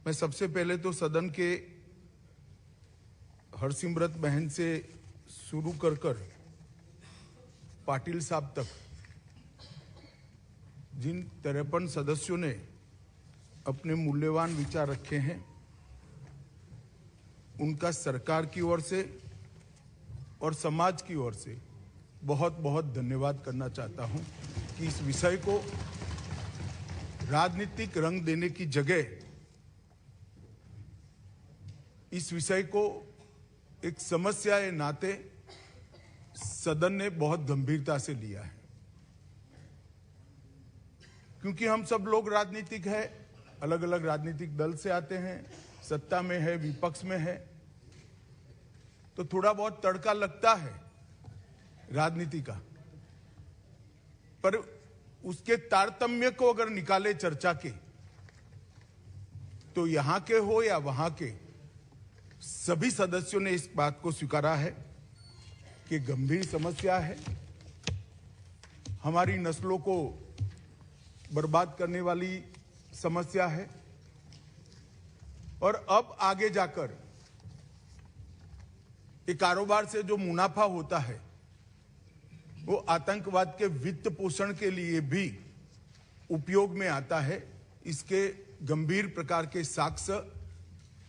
मैं सबसे पहले तो सदन के हरसिमरत बहन से शुरू कर पाटिल साहब तक जिन 53 सदस्यों ने अपने मूल्यवान विचार रखे हैं, उनका सरकार की ओर से और समाज की ओर से बहुत बहुत धन्यवाद करना चाहता हूं कि इस विषय को राजनीतिक रंग देने की जगह इस विषय को एक समस्या के नाते सदन ने बहुत गंभीरता से लिया है। क्योंकि हम सब लोग राजनीतिक है, अलग अलग राजनीतिक दल से आते हैं, सत्ता में है, विपक्ष में है, तो थोड़ा बहुत तड़का लगता है राजनीति का। पर उसके तारतम्य को अगर निकाले चर्चा के, तो यहां के हो या वहां के सभी सदस्यों ने इस बात को स्वीकारा है कि गंभीर समस्या है, हमारी नस्लों को बर्बाद करने वाली समस्या है। और अब आगे जाकर ये कारोबार से जो मुनाफा होता है वो आतंकवाद के वित्त पोषण के लिए भी उपयोग में आता है। इसके गंभीर प्रकार के साक्ष्य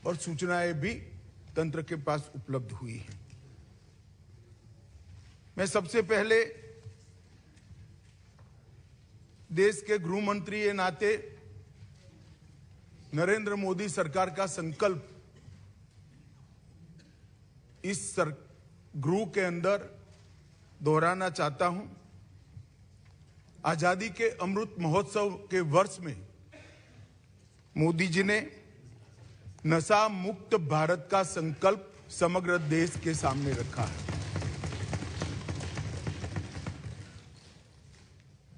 और सूचनाएं भी तंत्र के पास उपलब्ध हुई हैं। मैं सबसे पहले देश के गृह मंत्री के नाते नरेंद्र मोदी सरकार का संकल्प इस गृह के अंदर दोहराना चाहता हूं। आजादी के अमृत महोत्सव के वर्ष में मोदी जी ने नशा मुक्त भारत का संकल्प समग्र देश के सामने रखा है।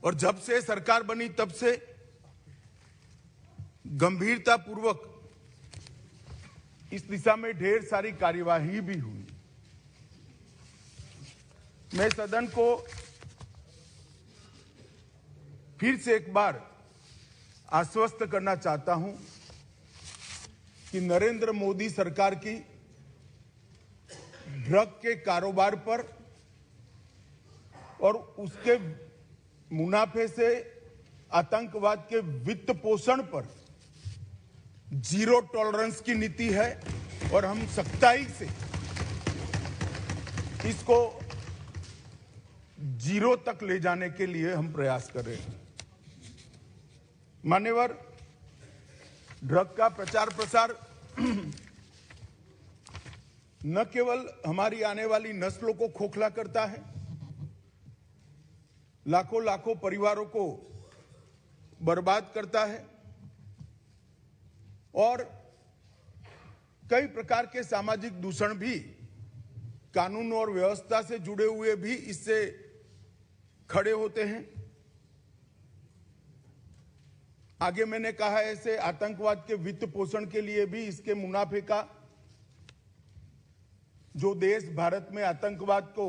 और जब से सरकार बनी तब से गंभीरता पूर्वक इस दिशा में ढेर सारी कार्यवाही भी हुई। मैं सदन को फिर से एक बार आश्वस्त करना चाहता हूं कि नरेंद्र मोदी सरकार की ड्रग के कारोबार पर और उसके मुनाफे से आतंकवाद के वित्त पोषण पर जीरो टॉलरेंस की नीति है। और हम सख्ताई से इसको जीरो तक ले जाने के लिए हम प्रयास कर रहे हैं। मान्यवर, ड्रग का प्रचार प्रसार न केवल हमारी आने वाली नस्लों को खोखला करता है, लाखों लाखों परिवारों को बर्बाद करता है और कई प्रकार के सामाजिक दूषण भी, कानून और व्यवस्था से जुड़े हुए भी इससे खड़े होते हैं। आगे मैंने कहा, ऐसे आतंकवाद के वित्त पोषण के लिए भी इसके मुनाफे का जो देश भारत में आतंकवाद को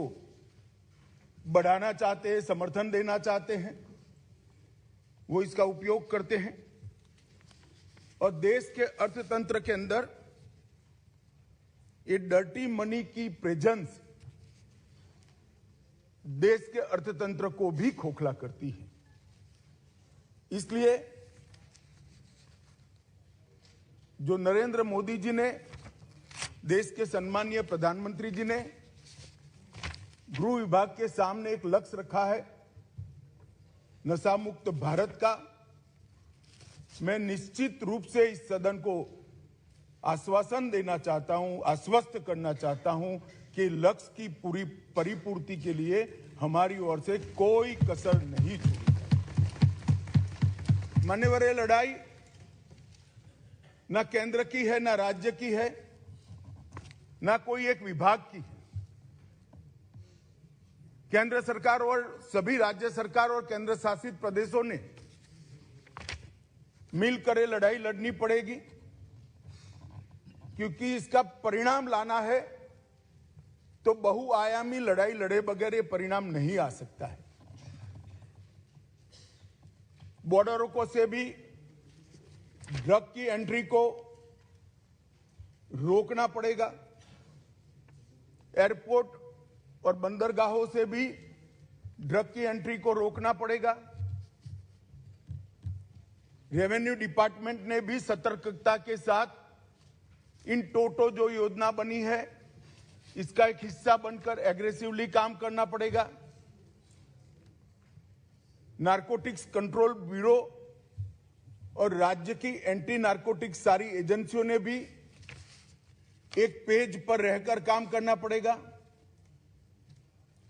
बढ़ाना चाहते हैं, समर्थन देना चाहते हैं, वो इसका उपयोग करते हैं। और देश के अर्थतंत्र के अंदर ये डर्टी मनी की प्रेजेंस देश के अर्थतंत्र को भी खोखला करती है। इसलिए जो नरेंद्र मोदी जी ने, देश के सम्मानीय प्रधानमंत्री जी ने गृह विभाग के सामने एक लक्ष्य रखा है नशा मुक्त भारत का, मैं निश्चित रूप से इस सदन को आश्वासन देना चाहता हूं, आश्वस्त करना चाहता हूं कि लक्ष्य की पूरी परिपूर्ति के लिए हमारी ओर से कोई कसर नहीं छोड़ी। मान्यवर, ये लड़ाई न केंद्र की है, न राज्य की है, न कोई एक विभाग की है। केंद्र सरकार और सभी राज्य सरकार और केंद्र शासित प्रदेशों ने मिलकर ये लड़ाई लड़नी पड़ेगी, क्योंकि इसका परिणाम लाना है तो बहुआयामी लड़ाई लड़े बगैर ये परिणाम नहीं आ सकता है। बॉर्डरों को से भी ड्रग की एंट्री को रोकना पड़ेगा। एयरपोर्ट और बंदरगाहों से भी ड्रग की एंट्री को रोकना पड़ेगा। रेवेन्यू डिपार्टमेंट ने भी सतर्कता के साथ इन टोटो जो योजना बनी है इसका एक हिस्सा बनकर एग्रेसिवली काम करना पड़ेगा। नारकोटिक्स कंट्रोल ब्यूरो और राज्य की एंटी नारकोटिक्स सारी एजेंसियों ने भी एक पेज पर रहकर काम करना पड़ेगा।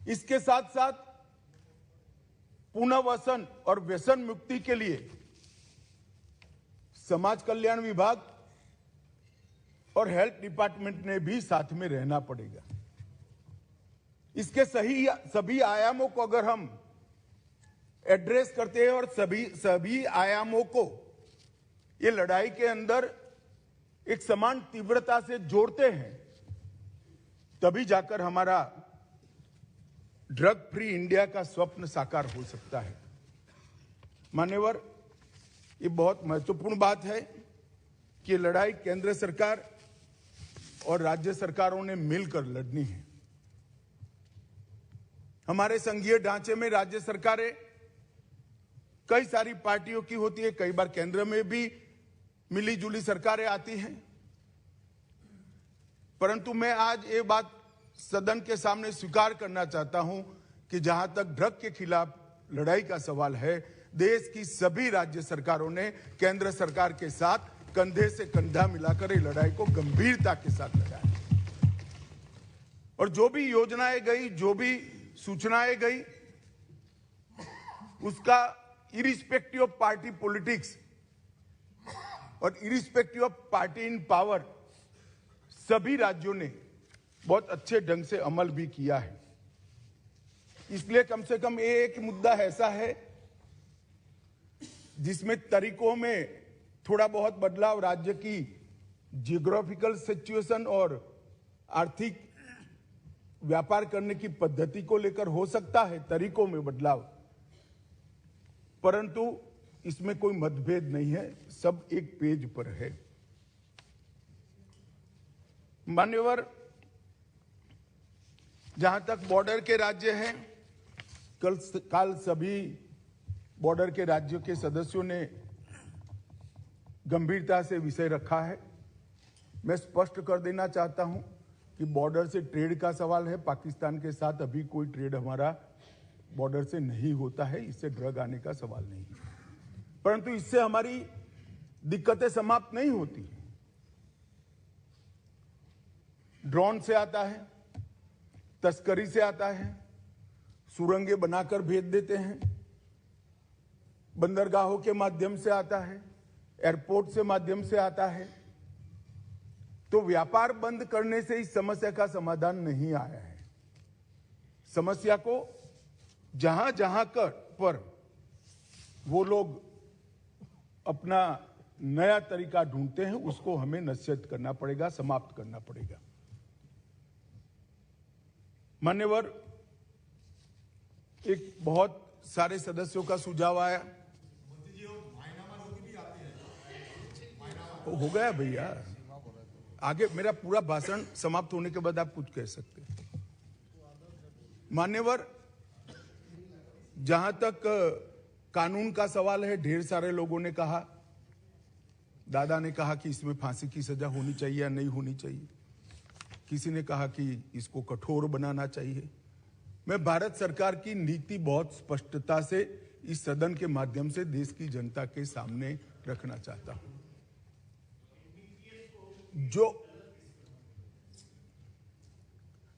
इसके साथ साथ पुनर्वसन और व्यसन मुक्ति के लिए समाज कल्याण विभाग और हेल्थ डिपार्टमेंट ने भी साथ में रहना पड़ेगा। इसके सभी आयामों को अगर हम एड्रेस करते हैं और सभी आयामों को ये लड़ाई के अंदर एक समान तीव्रता से जोड़ते हैं, तभी जाकर हमारा ड्रग फ्री इंडिया का स्वप्न साकार हो सकता है। मान्यवर, ये बहुत महत्वपूर्ण बात है कि लड़ाई केंद्र सरकार और राज्य सरकारों ने मिलकर लड़नी है। हमारे संघीय ढांचे में राज्य सरकारें कई सारी पार्टियों की होती है, कई बार केंद्र में भी मिली जुली सरकारें आती हैं, परंतु मैं आज ये बात सदन के सामने स्वीकार करना चाहता हूं कि जहां तक ड्रग के खिलाफ लड़ाई का सवाल है, देश की सभी राज्य सरकारों ने केंद्र सरकार के साथ कंधे से कंधा मिलाकर ये लड़ाई को गंभीरता के साथ लड़ा है। और जो भी योजनाएं गई, जो भी सूचनाएं गई, उसका इरिस्पेक्टिव ऑफ पार्टी पॉलिटिक्स और irrespective of party in power सभी राज्यों ने बहुत अच्छे ढंग से अमल भी किया है। इसलिए कम से कम एक मुद्दा ऐसा है जिसमें तरीकों में थोड़ा बहुत बदलाव राज्य की जियोग्राफिकल सिचुएशन और आर्थिक व्यापार करने की पद्धति को लेकर हो सकता है, तरीकों में बदलाव, परंतु इसमें कोई मतभेद नहीं है, सब एक पेज पर है। मान्यवर, जहां तक बॉर्डर के राज्य हैं, कल सभी बॉर्डर के राज्यों के सदस्यों ने गंभीरता से विषय रखा है। मैं स्पष्ट कर देना चाहता हूं कि बॉर्डर से ट्रेड का सवाल है, पाकिस्तान के साथ अभी कोई ट्रेड हमारा बॉर्डर से नहीं होता है, इससे ड्रग आने का सवाल नहीं है, परंतु इससे हमारी दिक्कतें समाप्त नहीं होती। ड्रोन से आता है, तस्करी से आता है, सुरंगें बनाकर भेज देते हैं, बंदरगाहों के माध्यम से आता है, एयरपोर्ट से माध्यम से आता है। तो व्यापार बंद करने से इस समस्या का समाधान नहीं आया है। समस्या को जहां जहां पर वो लोग अपना नया तरीका ढूंढते हैं, उसको हमें नसीहत करना पड़ेगा, समाप्त करना पड़ेगा। मान्यवर, एक बहुत सारे सदस्यों का सुझाव आया, हो गया भैया, आगे मेरा पूरा भाषण समाप्त होने के बाद आप कुछ कह सकते हैं। मान्यवर, जहां तक कानून का सवाल है, ढेर सारे लोगों ने कहा, दादा ने कहा कि इसमें फांसी की सजा होनी चाहिए या नहीं होनी चाहिए, किसी ने कहा कि इसको कठोर बनाना चाहिए। मैं भारत सरकार की नीति बहुत स्पष्टता से इस सदन के माध्यम से देश की जनता के सामने रखना चाहता हूं। जो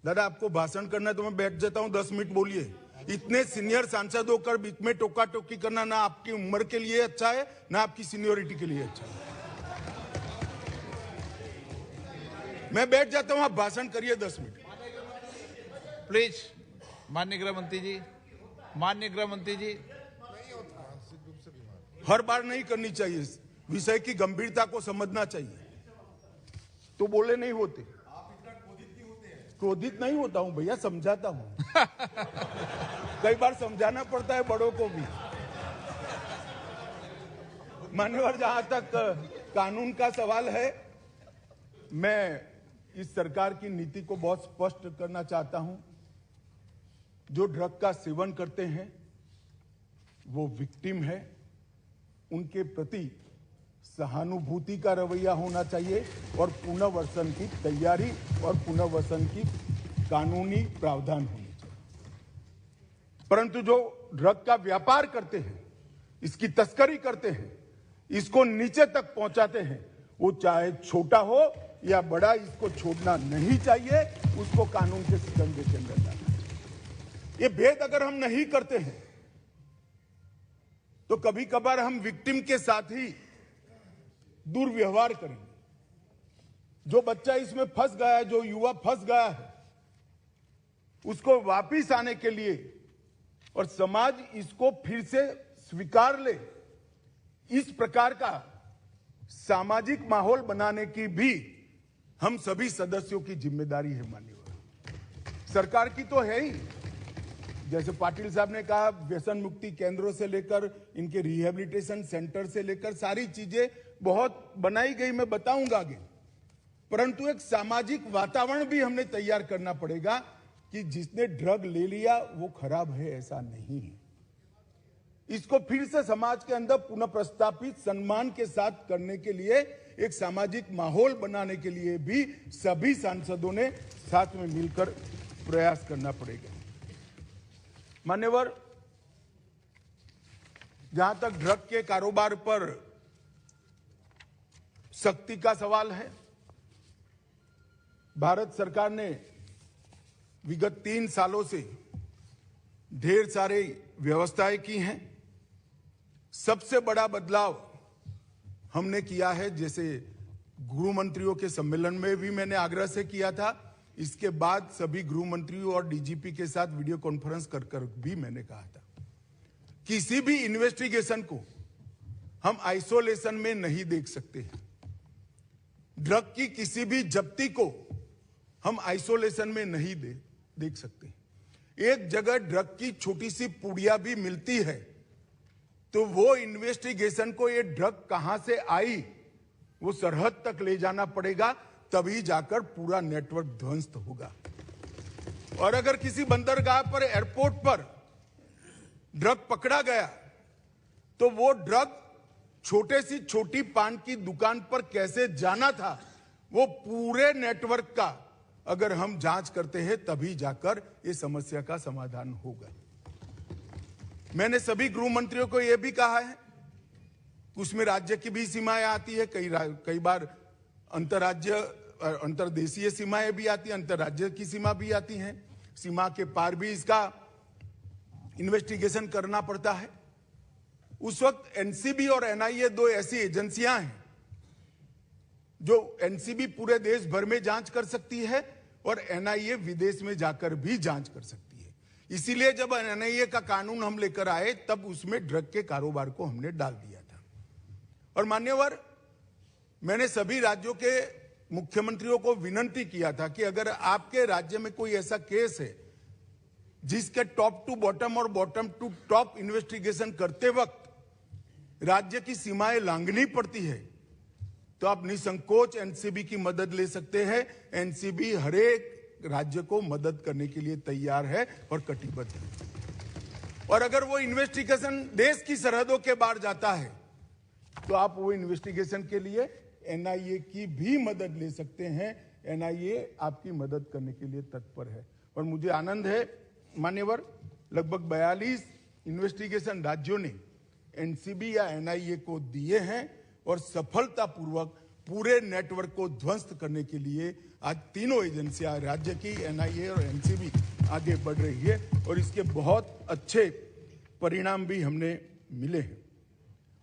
दादा आपको भाषण करना है तो मैं बैठ जाता हूं, 10 मिनट बोलिए। इतने सीनियर सांसद होकर बीच में टोका टोकी करना ना आपकी उम्र के लिए अच्छा है, ना आपकी सीनियोरिटी के लिए अच्छा है। मैं बैठ जाता हूं, आप भाषण करिए 10 मिनट प्लीज। माननीय गृह मंत्री जी, माननीय गृह मंत्री जी, हर बार नहीं करनी चाहिए, विषय की गंभीरता को समझना चाहिए, तो बोले नहीं होते। आप इतना क्रोधित नहीं होता हूं भैया, समझाता हूं। कई बार समझाना पड़ता है बड़ों को भी। मान्यवर, जहां तक कानून का सवाल है, मैं इस सरकार की नीति को बहुत स्पष्ट करना चाहता हूं। जो ड्रग का सेवन करते हैं वो विक्टिम है, उनके प्रति सहानुभूति का रवैया होना चाहिए और पुनर्वसन की तैयारी और पुनर्वसन की कानूनी प्रावधान होने चाहिए। परंतु जो ड्रग का व्यापार करते हैं, इसकी तस्करी करते हैं, इसको नीचे तक पहुंचाते हैं, वो चाहे छोटा हो या बड़ा, इसको छोड़ना नहीं चाहिए, उसको कानून के शिकंजे के अंदर डालना चाहिए। ये भेद अगर हम नहीं करते हैं तो कभी कभार हम विक्टिम के साथ ही दुर्व्यवहार करेंगे। जो बच्चा इसमें फंस गया है, जो युवा फंस गया है, उसको वापिस आने के लिए और समाज इसको फिर से स्वीकार ले, इस प्रकार का सामाजिक माहौल बनाने की भी हम सभी सदस्यों की जिम्मेदारी है। माननीय सरकार की तो है ही, जैसे पाटिल साहब ने कहा, व्यसन मुक्ति केंद्रों से लेकर इनके रिहेबिलिटेशन सेंटर से लेकर सारी चीजें बहुत बनाई गई, मैं बताऊंगा आगे। परंतु एक सामाजिक वातावरण भी हमने तैयार करना पड़ेगा कि जिसने ड्रग ले लिया वो खराब है, ऐसा नहीं है। इसको फिर से समाज के अंदर पुनः प्रस्तापित सम्मान के साथ करने के लिए, एक सामाजिक माहौल बनाने के लिए भी सभी सांसदों ने साथ में मिलकर प्रयास करना पड़ेगा। मान्यवर, जहां तक ड्रग के कारोबार पर सख्ती का सवाल है, भारत सरकार ने विगत 3 सालों से ढेर सारे व्यवस्थाएं की हैं। सबसे बड़ा बदलाव हमने किया है, जैसे गृह मंत्रियों के सम्मेलन में भी मैंने आग्रह से किया था, इसके बाद सभी गृह मंत्रियों और डीजीपी के साथ वीडियो कॉन्फ्रेंस कर भी मैंने कहा था, किसी भी इन्वेस्टिगेशन को हम आइसोलेशन में नहीं देख सकते हैं। ड्रग की किसी भी जब्ती को हम आइसोलेशन में नहीं देख सकते। एक जगह ड्रग की छोटी सी पुड़िया भी मिलती है तो वो इन्वेस्टिगेशन को, ये ड्रग कहां से आई, वो सरहद तक ले जाना पड़ेगा, तभी जाकर पूरा नेटवर्क ध्वस्त होगा। और अगर किसी बंदरगाह पर, एयरपोर्ट पर ड्रग पकड़ा गया तो वो ड्रग छोटे सी छोटी पान की दुकान पर कैसे जाना था, वो पूरे नेटवर्क का अगर हम जांच करते हैं तभी जाकर ये समस्या का समाधान होगा। मैंने सभी गृह मंत्रियों को यह भी कहा है, उसमें राज्य की भी सीमाएं आती है, कई बार अंतर्देशीय सीमाएं भी आती हैं, अंतर्राज्य की सीमा भी आती हैं, सीमा के पार भी इसका इन्वेस्टिगेशन करना पड़ता है। उस वक्त एनसीबी और एनआईए 2 ऐसी एजेंसियां हैं जो एनसीबी पूरे देश भर में जांच कर सकती है और एनआईए विदेश में जाकर भी जांच कर सकती है। इसीलिए जब एनआईए का कानून हम लेकर आए तब उसमें ड्रग के कारोबार को हमने डाल दिया था। और मान्यवर, मैंने सभी राज्यों के मुख्यमंत्रियों को विनती किया था कि अगर आपके राज्य में कोई ऐसा केस है जिसके टॉप टू बॉटम और बॉटम टू टॉप इन्वेस्टिगेशन करते वक्त राज्य की सीमाएं लांघनी पड़ती है, तो आप निसंकोच एनसीबी की मदद ले सकते हैं। एनसीबी हर एक राज्य को मदद करने के लिए तैयार है और कटिबद्ध है। और अगर वो इन्वेस्टिगेशन देश की सरहदों के बाहर जाता है तो आप वो इन्वेस्टिगेशन के लिए एनआईए की भी मदद ले सकते हैं। एनआईए आपकी मदद करने के लिए तत्पर है। और मुझे आनंद है मान्यवर, लगभग 42 इन्वेस्टिगेशन राज्यों ने एनसीबी या एनआईए को दिए हैं और सफलतापूर्वक पूरे नेटवर्क को ध्वस्त करने के लिए आज तीनों एजेंसियां, राज्य की, एनआईए और एनसीबी, आगे बढ़ रही है और इसके बहुत अच्छे परिणाम भी हमने मिले हैं।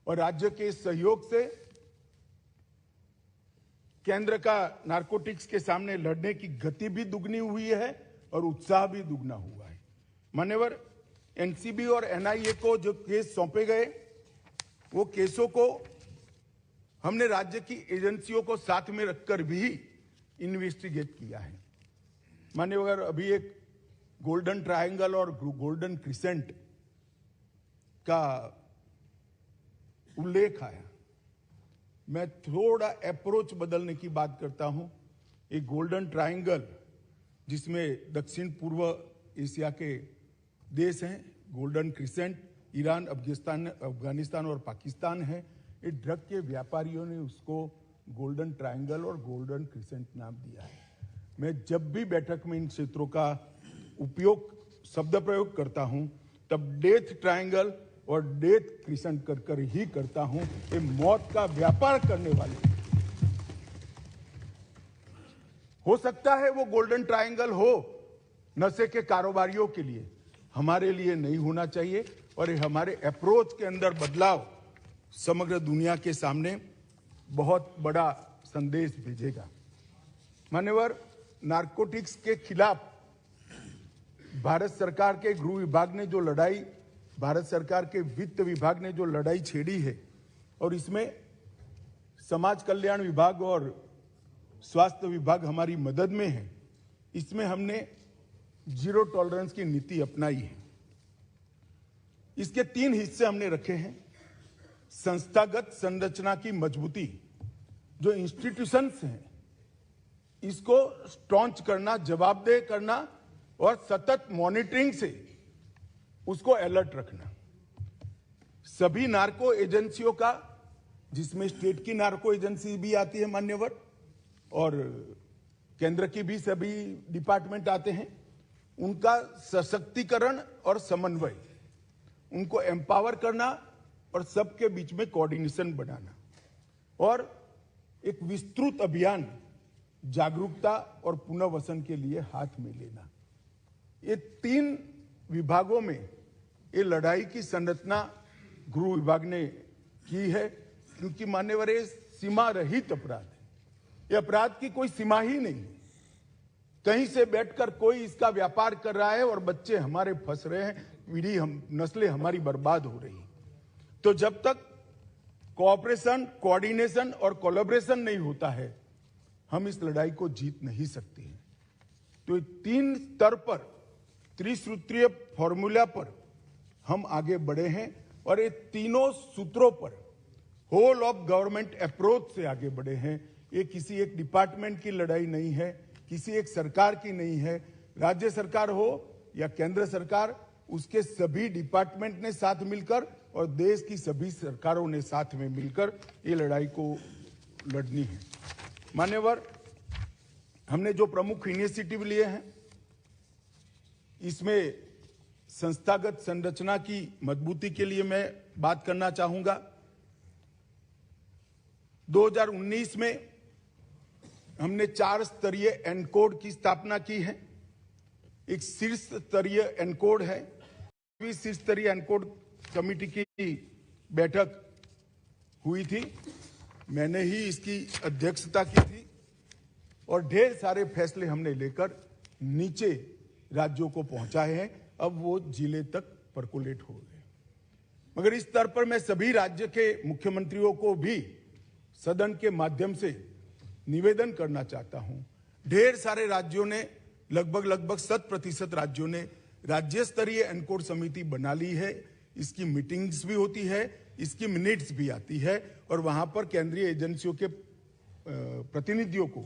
और राज्य के सहयोग से केंद्र का नारकोटिक्स के सामने लड़ने की गति भी दुगनी हुई है और उत्साह भी दुगना हुआ है। मान्यवर, एनसीबी और एनआईए को जो केस सौंपे गए, वो केसों को हमने राज्य की एजेंसियों को साथ में रखकर भी इन्वेस्टिगेट किया है। मान्यवर, अभी एक गोल्डन ट्रायंगल और गोल्डन क्रिसेंट का उल्लेख आया। मैं थोड़ा अप्रोच बदलने की बात करता हूं। एक गोल्डन ट्रायंगल जिसमें दक्षिण पूर्व एशिया के देश हैं, गोल्डन क्रिसेंट, ईरान, अफगानिस्तान और पाकिस्तान है। ये ड्रग के व्यापारियों ने उसको गोल्डन ट्रायंगल और गोल्डन क्रिसेंट नाम दिया है। मैं जब भी बैठक में इन क्षेत्रों का शब्द प्रयोग करता हूं तब डेथ ट्रायंगल और डेथ क्रिसेंट कर ही करता हूं। ये मौत का व्यापार करने वाले, हो सकता है वो गोल्डन ट्रायंगल हो नशे के कारोबारियों के लिए, हमारे लिए नहीं होना चाहिए। और ये हमारे अप्रोच के अंदर बदलाव समग्र दुनिया के सामने बहुत बड़ा संदेश भेजेगा। मान्यवर, नारकोटिक्स के खिलाफ भारत सरकार के गृह विभाग ने जो लड़ाई, भारत सरकार के वित्त विभाग ने जो लड़ाई छेड़ी है, और इसमें समाज कल्याण विभाग और स्वास्थ्य विभाग हमारी मदद में है, इसमें हमने जीरो टॉलरेंस की नीति अपनाई है। इसके 3 हिस्से हमने रखे हैं। संस्थागत संरचना की मजबूती, जो इंस्टीट्यूशंस हैं इसको स्ट्रॉन्च करना, जवाबदेह करना और सतत मॉनिटरिंग से उसको अलर्ट रखना। सभी नार्को एजेंसियों का, जिसमें स्टेट की नार्को एजेंसी भी आती है मान्यवर, और केंद्र की भी सभी डिपार्टमेंट आते हैं, उनका सशक्तिकरण और समन्वय, उनको एम्पावर करना और सबके बीच में कोऑर्डिनेशन बनाना, और एक विस्तृत अभियान जागरूकता और पुनर्वसन के लिए हाथ में लेना। ये 3 विभागों में ये लड़ाई की संरचना गृह विभाग ने की है, क्योंकि मान्यवर ये सीमा रहित अपराध है। ये अपराध की कोई सीमा ही नहीं है। कहीं से बैठकर कोई इसका व्यापार कर रहा है और बच्चे हमारे फंस रहे हैं, नस्लें हमारी बर्बाद हो रही हैं। तो जब तक कोऑपरेशन, कोऑर्डिनेशन और कोलैबोरेशन नहीं होता है, हम इस लड़ाई को जीत नहीं सकते हैं। तो 3 स्तर पर, त्रिसूत्रीय फॉर्मूला पर हम आगे बढ़े हैं, और ये तीनों सूत्रों पर होल ऑफ गवर्नमेंट अप्रोच से आगे बढ़े हैं। ये किसी एक डिपार्टमेंट की लड़ाई नहीं है, किसी एक सरकार की नहीं है। राज्य सरकार हो या केंद्र सरकार, उसके सभी डिपार्टमेंट ने साथ मिलकर और देश की सभी सरकारों ने साथ में मिलकर ये लड़ाई को लड़नी है। मान्यवर, हमने जो प्रमुख इनिशिएटिव लिए हैं, इसमें संस्थागत संरचना की मजबूती के लिए मैं बात करना चाहूंगा। 2019 में हमने 4 स्तरीय एनकोड की स्थापना की है। एक शीर्ष स्तरीय एनकोड है। शीर्ष स्तरीय एनकोड कमेटी की बैठक हुई थी, मैंने ही इसकी अध्यक्षता की थी, और ढेर सारे फैसले हमने लेकर नीचे राज्यों को पहुंचाए हैं। अब वो जिले तक परकोलेट हो गए। मगर इस स्तर पर मैं सभी राज्य के मुख्यमंत्रियों को भी सदन के माध्यम से निवेदन करना चाहता हूं। ढेर सारे राज्यों ने, लगभग 100% राज्यों ने राज्य स्तरीय एनकोड समिति बना ली है। इसकी मीटिंग्स भी होती है, इसकी मिनट्स भी आती है, और वहां पर केंद्रीय एजेंसियों के प्रतिनिधियों को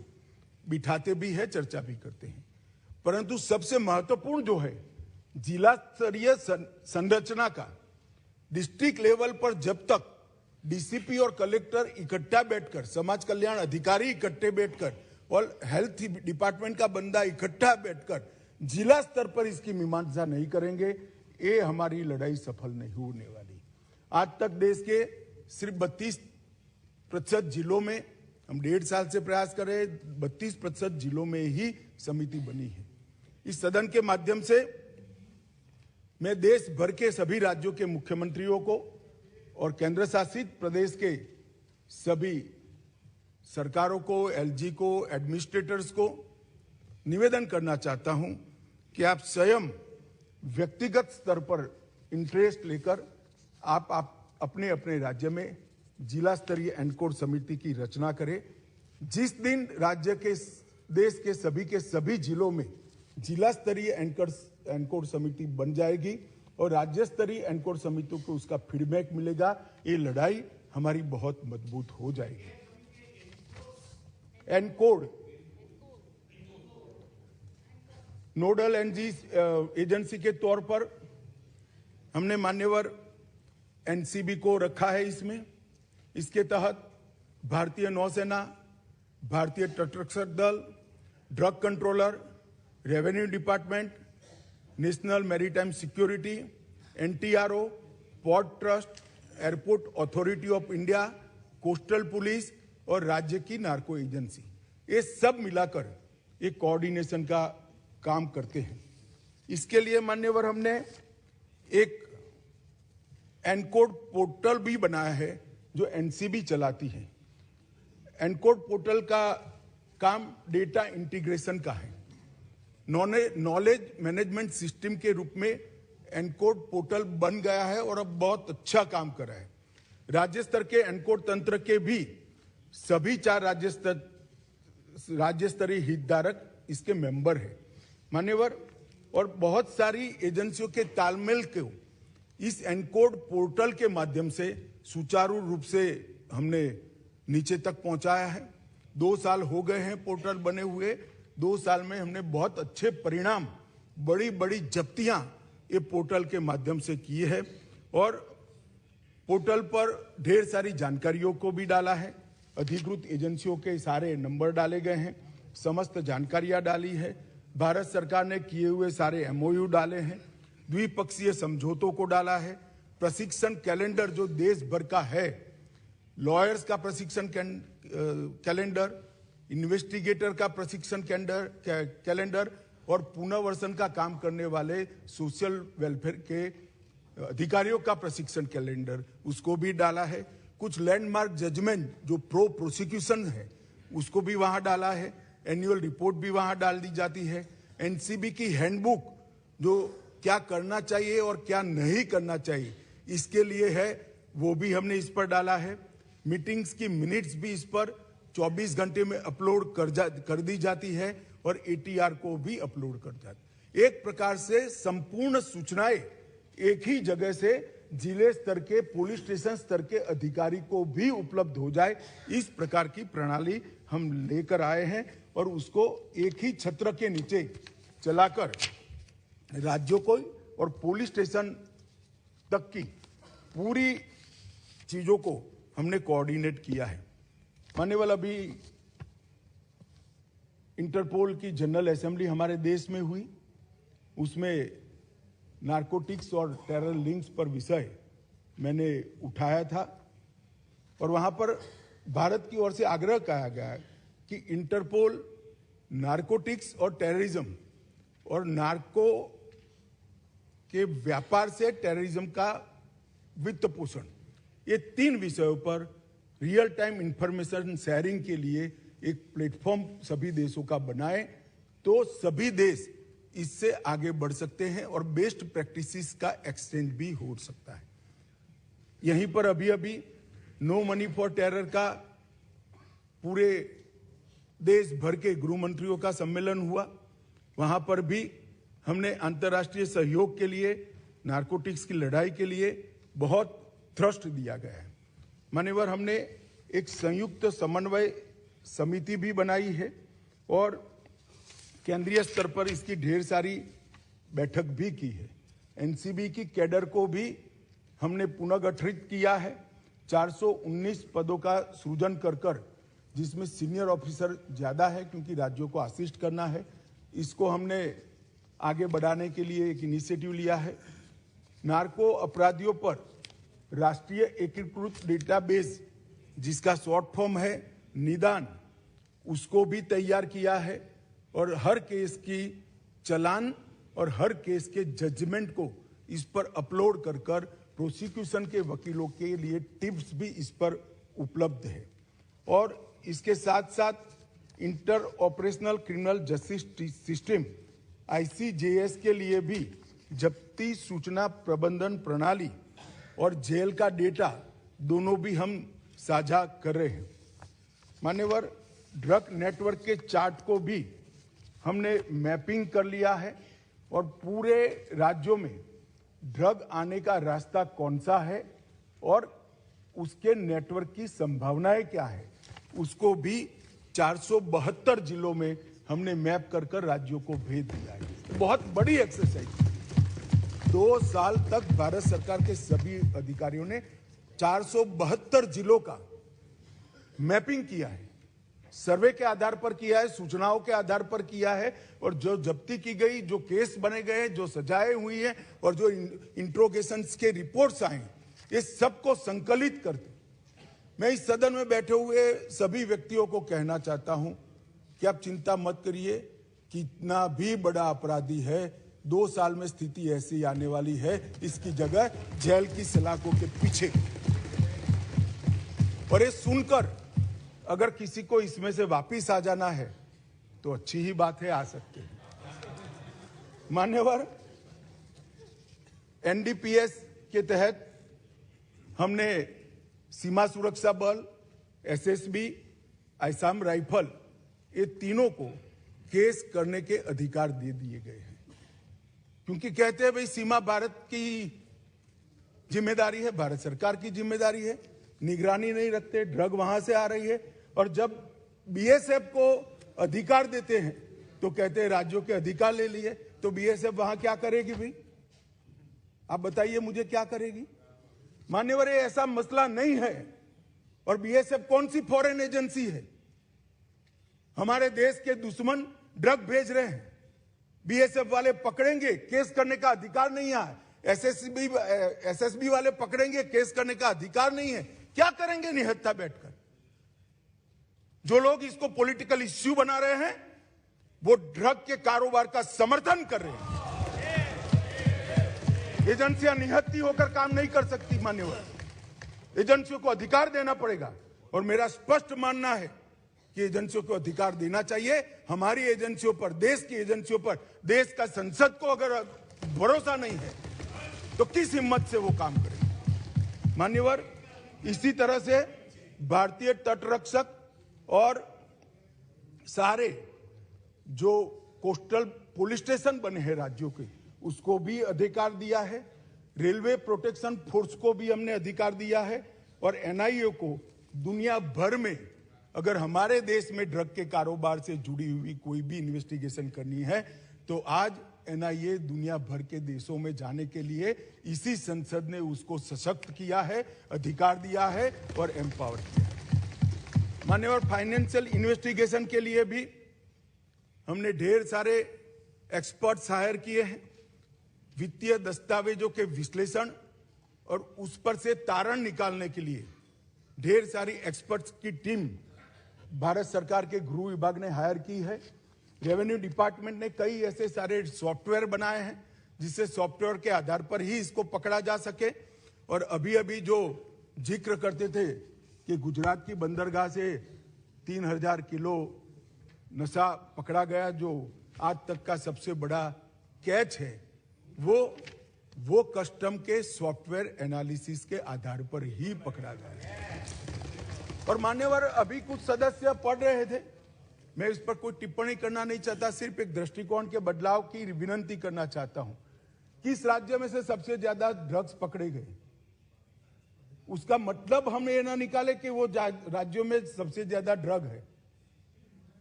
बिठाते भी है, चर्चा भी करते हैं। परंतु सबसे महत्वपूर्ण जो है, जिला स्तरीय संरचना का, डिस्ट्रिक्ट लेवल पर जब तक डीसीपी और कलेक्टर इकट्ठा बैठकर, समाज कल्याण अधिकारी इकट्ठे बैठकर और हेल्थ डिपार्टमेंट का बंदा इकट्ठा बैठकर जिला स्तर पर इसकी मीमांसा नहीं करेंगे, ये हमारी लड़ाई सफल नहीं होने वाली। आज तक देश के सिर्फ 32% जिलों में, हम 1.5 साल से प्रयास कर रहे हैं, 32% जिलों में ही समिति बनी है। इस सदन के माध्यम से मैं देश भर के सभी राज्यों के मुख्यमंत्रियों को और केंद्र शासित प्रदेश के सभी सरकारों को, एलजी को, एडमिनिस्ट्रेटर्स को निवेदन करना चाहता हूं कि आप स्वयं व्यक्तिगत स्तर पर इंटरेस्ट लेकर आप अपने अपने राज्य में जिला स्तरीय एनकोड समिति की रचना करें। जिस दिन राज्य के, देश के सभी जिलों में जिला स्तरीय एनकोड समिति बन जाएगी और राज्य स्तरीय एनकोड समितियों को उसका फीडबैक मिलेगा, ये लड़ाई हमारी बहुत मजबूत हो जाएगी। एनकोड नोडल एजेंसी के तौर पर हमने मान्यवर एनसीबी को रखा है। इसके तहत भारतीय नौसेना, भारतीय तटरक्षक दल, drug controller, revenue department, national maritime security, NTRO, port trust, airport authority of India, coastal police और राज्य की नार्को एजेंसी, ये सब मिलाकर एक कोऑर्डिनेशन का काम करते हैं। इसके लिए मान्यवर हमने एक एनकोड पोर्टल भी बनाया है जो एनसीबी चलाती है। एनकोड पोर्टल का काम डेटा इंटीग्रेशन का है। नॉलेज मैनेजमेंट सिस्टम के रूप में एनकोड पोर्टल बन गया है और अब बहुत अच्छा काम कर रहा है। राज्य स्तर के एनकोड तंत्र के भी सभी 4 राज्य स्तरीय हितधारक इसके मेंबर है मान्यवर, और बहुत सारी एजेंसियों के तालमेल को इस एनकोड पोर्टल के माध्यम से सुचारू रूप से हमने नीचे तक पहुंचाया है। 2 साल हो गए हैं पोर्टल बने हुए। 2 साल में हमने बहुत अच्छे परिणाम, बड़ी बड़ी जब्तियां ये पोर्टल के माध्यम से की है और पोर्टल पर ढेर सारी जानकारियों को भी डाला है। अधिकृत एजेंसियों के सारे नंबर डाले गए हैं, समस्त जानकारियां डाली है। भारत सरकार ने किए हुए सारे एमओयू डाले हैं, द्विपक्षीय समझौतों को डाला है, प्रशिक्षण कैलेंडर जो देश भर का है, लॉयर्स का प्रशिक्षण कैलेंडर, इन्वेस्टिगेटर का प्रशिक्षण कैलेंडर और पुनर्वसन का काम करने वाले सोशल वेलफेयर के अधिकारियों का प्रशिक्षण कैलेंडर, उसको भी डाला है। कुछ लैंडमार्क जजमेंट जो प्रो प्रोसिक्यूशन है उसको भी वहां डाला है। एनुअल रिपोर्ट भी वहां डाल दी जाती है। एनसीबी की हैंडबुक जो क्या करना चाहिए और क्या नहीं करना चाहिए इसके लिए है, वो भी हमने इस पर डाला है। मीटिंग्स की मिनट्स भी इस पर 24 घंटे में अपलोड कर दी जाती है और एटीआर को भी अपलोड कर जाती। एक प्रकार से संपूर्ण सूचनाएं एक ही जगह से जिले स्तर के, पुलिस स्टेशन स्तर के अधिकारी को भी उपलब्ध हो जाए, इस प्रकार की प्रणाली हम लेकर आए हैं और उसको एक ही छत्र के नीचे चलाकर राज्यों को और पुलिस स्टेशन तक की पूरी चीजों को हमने कोऑर्डिनेट किया है। मान्यवर, अभी इंटरपोल की जनरल असेंबली हमारे देश में हुई, उसमें नारकोटिक्स और टेरर लिंक्स पर विषय मैंने उठाया था और वहां पर भारत की ओर से आग्रह किया गया है कि इंटरपोल नारकोटिक्स और टेररिज्म और नार्को के व्यापार से टेररिज्म का वित्त पोषण, ये 3 विषयों पर रियल टाइम इंफॉर्मेशन शेयरिंग के लिए एक प्लेटफॉर्म सभी देशों का बनाए तो सभी देश इससे आगे बढ़ सकते हैं और बेस्ट प्रैक्टिसेस का एक्सचेंज भी हो सकता है। यहीं पर अभी नो मनी फॉर टेरर का पूरे देश भर के गृह मंत्रियों का सम्मेलन हुआ। वहां पर भी हमने अंतर्राष्ट्रीय सहयोग के लिए, नारकोटिक्स की लड़ाई के लिए बहुत थ्रस्ट दिया गया है। मान्यवर, हमने एक संयुक्त समन्वय समिति भी बनाई है और केंद्रीय स्तर पर इसकी ढेर सारी बैठक भी की है। एनसीबी की कैडर को भी हमने पुनर्गठित किया है। 419 पदों का सृजन कर जिसमें सीनियर ऑफिसर ज्यादा है क्योंकि राज्यों को असिस्ट करना है, इसको हमने आगे बढ़ाने के लिए एक इनिशिएटिव लिया है। नार्को अपराधियों पर राष्ट्रीय एकीकृत डेटाबेस जिसका शॉर्ट फॉर्म है निदान, उसको भी तैयार किया है और हर केस की चालान और हर केस के जजमेंट को इस पर अपलोड कर प्रोसिक्यूशन के वकीलों के लिए टिप्स भी इस पर उपलब्ध है। और इसके साथ साथ inter operational criminal justice system ICJS के लिए भी जब्ती सूचना प्रबंधन प्रणाली और जेल का डेटा दोनों भी हम साझा कर रहे हैं। मान्यवर, ड्रग नेटवर्क के चार्ट को भी हमने मैपिंग कर लिया है और पूरे राज्यों में ड्रग आने का रास्ता कौन सा है और उसके नेटवर्क की संभावनाएं क्या है, उसको भी 472 जिलों में हमने मैप कर कर राज्यों को भेज दिया है। बहुत बड़ी एक्सरसाइज। 2 साल तक भारत सरकार के सभी अधिकारियों ने 472 जिलों का मैपिंग किया है, सर्वे के आधार पर किया है, सूचनाओं के आधार पर किया है, और जो जब्ती की गई, जो केस बने गए, जो सजाएं हुई है और जो इंट्रोगेशंस के रिपोर्ट्स आए, ये सबको संकलित करके मैं इस सदन में बैठे हुए सभी व्यक्तियों को कहना चाहता हूं कि आप चिंता मत करिए, कितना भी बड़ा अपराधी है 2 साल में स्थिति ऐसी आने वाली है, इसकी जगह जेल की सलाखों के पीछे। और ये सुनकर अगर किसी को इसमें से वापिस आ जाना है तो अच्छी ही बात है, आ सकते हैं। मान्यवर, एनडीपीएस के तहत हमने सीमा सुरक्षा बल, एसएसबी, असम राइफल, ये तीनों को केस करने के अधिकार दे दिए गए हैं, क्योंकि कहते हैं भाई सीमा भारत की जिम्मेदारी है, भारत सरकार की जिम्मेदारी है, निगरानी नहीं रखते, ड्रग वहां से आ रही है। और जब बीएसएफ को अधिकार देते हैं तो कहते हैं राज्यों के अधिकार ले लिए, तो बीएसएफ वहां क्या करेगी भाई? आप बताइए मुझे, क्या करेगी? मान्यवर, ये ऐसा मसला नहीं है। और बीएसएफ कौन सी फॉरेन एजेंसी है? हमारे देश के दुश्मन ड्रग भेज रहे हैं, बीएसएफ वाले पकड़ेंगे, केस करने का अधिकार नहीं है। एसएसबी वाले पकड़ेंगे, केस करने का अधिकार नहीं है। क्या करेंगे निहत्था बैठकर? जो लोग इसको पॉलिटिकल इश्यू बना रहे हैं वो ड्रग के कारोबार का समर्थन कर रहे हैं। एजेंसियां निहत्थी होकर काम नहीं कर सकती मान्यवर, एजेंसियों को अधिकार देना पड़ेगा। और मेरा स्पष्ट मानना है कि एजेंसियों को अधिकार देना चाहिए। हमारी एजेंसियों पर, देश की एजेंसियों पर, देश का संसद को अगर भरोसा नहीं है तो किस हिम्मत से वो काम करें? मान्यवर, इसी तरह से भारतीय तटरक्षक और सारे जो कोस्टल पुलिस स्टेशन बने हैं राज्यों के, उसको भी अधिकार दिया है। रेलवे प्रोटेक्शन फोर्स को भी हमने अधिकार दिया है। और एनआईए को दुनिया भर में अगर हमारे देश में ड्रग के कारोबार से जुड़ी हुई कोई भी इन्वेस्टिगेशन करनी है तो आज एनआईए दुनिया भर के देशों में जाने के लिए इसी संसद ने उसको सशक्त किया है, अधिकार दिया है और एम्पावर किया है। मान्यवर, फाइनेंशियल इन्वेस्टिगेशन के लिए भी हमने ढेर सारे एक्सपर्ट्स हायर किए हैं। वित्तीय दस्तावेजों के विश्लेषण और उस पर से तारण निकालने के लिए ढेर सारी एक्सपर्ट्स की टीम भारत सरकार के गृह विभाग ने हायर की है। रेवेन्यू डिपार्टमेंट ने कई ऐसे सारे सॉफ्टवेयर बनाए हैं जिससे सॉफ्टवेयर के आधार पर ही इसको पकड़ा जा सके। और अभी अभी जो जिक्र करते थे कि गुजरात की बंदरगाह से 3000 किलो नशा पकड़ा गया, जो आज तक का सबसे बड़ा कैच है, वो कस्टम के सॉफ्टवेयर एनालिसिस के आधार पर ही पकड़ा गया। और मान्यवर, अभी कुछ सदस्य पढ़ रहे थे, मैं इस पर कोई टिप्पणी करना नहीं चाहता, सिर्फ एक दृष्टिकोण के बदलाव की विनंती करना चाहता हूं। किस राज्य में से सबसे ज्यादा ड्रग्स पकड़े गए, उसका मतलब हम ये ना निकाले कि वो राज्यों में सबसे ज्यादा ड्रग है।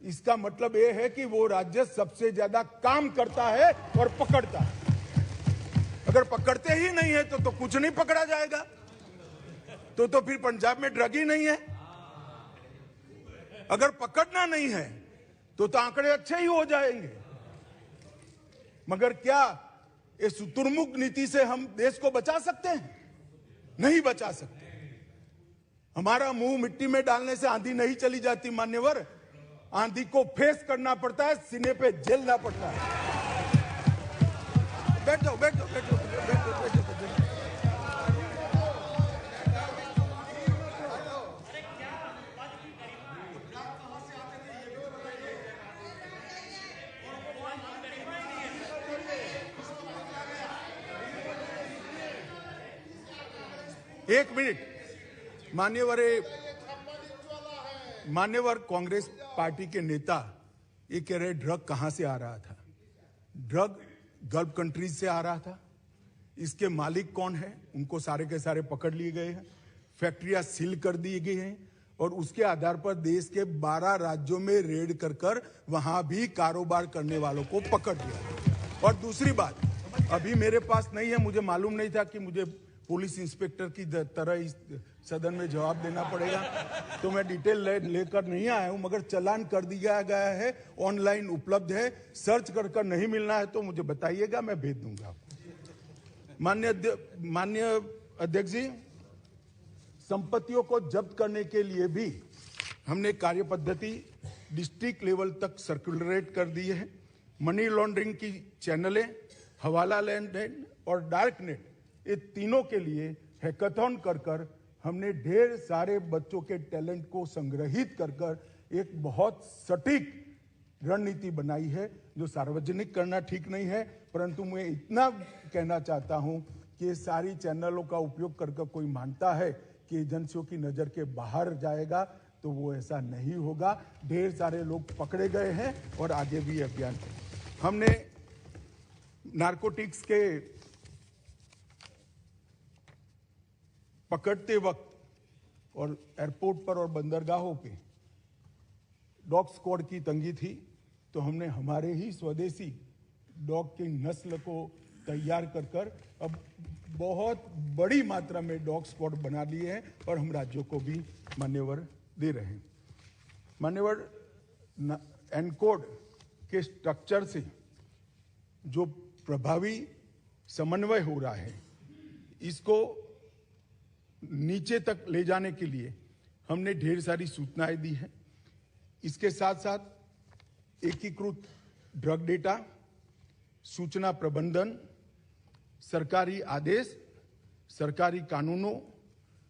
इसका मतलब ये है कि वो राज्य सबसे ज्यादा काम करता है और पकड़ता है। अगर पकड़ते ही नहीं है तो कुछ नहीं पकड़ा जाएगा, तो फिर पंजाब में ड्रग ही नहीं है। अगर पकड़ना नहीं है तो आंकड़े अच्छे ही हो जाएंगे। मगर क्या इस शुतुरमुर्ग नीति से हम देश को बचा सकते हैं? नहीं बचा सकते। हमारा मुंह मिट्टी में डालने से आंधी नहीं चली जाती मान्यवर, आंधी को फेस करना पड़ता है, सीने पे झेलना पड़ता है। बैठो बैठो बैठो बैठो बैठो। एक मिनट मान्यवर कांग्रेस पार्टी के नेता ये कह रहे ड्रग कहां से आ रहा था। ड्रग गल्फ कंट्रीज से आ रहा था। इसके मालिक कौन है, उनको सारे के सारे पकड़ लिए गए हैं। फैक्ट्रियां सील कर दी गई हैं और उसके आधार पर देश के 12 राज्यों में रेड कर वहां भी कारोबार करने वालों को पकड़ लिया। और दूसरी बात, अभी मेरे पास नहीं है, मुझे मालूम नहीं था कि मुझे पुलिस इंस्पेक्टर की तरह इस सदन में जवाब देना पड़ेगा, तो मैं डिटेल लेकर नहीं आया हूं, मगर चालान कर दिया गया है, ऑनलाइन उपलब्ध है, सर्च कर नहीं मिलना है तो मुझे बताइएगा, मैं भेज दूंगा आपको। माननीय अध्यक्ष जी, संपत्तियों को जब्त करने के लिए भी हमने कार्य पद्धति डिस्ट्रिक्ट लेवल तक सर्कुलरेट कर दी है। मनी लॉन्ड्रिंग की चैनलें, हवाला लेन देन और डार्क नेट, ये तीनों के लिए हैकाथॉन कर हमने ढेर सारे बच्चों के टैलेंट को संग्रहित कर एक बहुत सटीक रणनीति बनाई है, जो सार्वजनिक करना ठीक नहीं है, परंतु मैं इतना कहना चाहता हूं कि सारी चैनलों का उपयोग कर कोई मानता है कि एजेंसियों की नजर के बाहर जाएगा, तो वो ऐसा नहीं होगा। ढेर सारे लोग पकड़े गए हैं और आगे भी अभियान हमने नारकोटिक्स के पकड़ते वक्त और एयरपोर्ट पर और बंदरगाहों पे डॉग स्क्वाड की तंगी थी, तो हमने हमारे ही स्वदेशी डॉग की नस्ल को तैयार कर अब बहुत बड़ी मात्रा में डॉग स्क्वाड बना लिए हैं और हम राज्यों को भी मान्यवर दे रहे हैं। मान्यवर, एनकोड के स्ट्रक्चर से जो प्रभावी समन्वय हो रहा है, इसको नीचे तक ले जाने के लिए हमने ढेर सारी सूचनाएं दी हैं। इसके साथ साथ एकीकृत ड्रग डेटा, सूचना प्रबंधन, सरकारी आदेश, सरकारी कानूनों,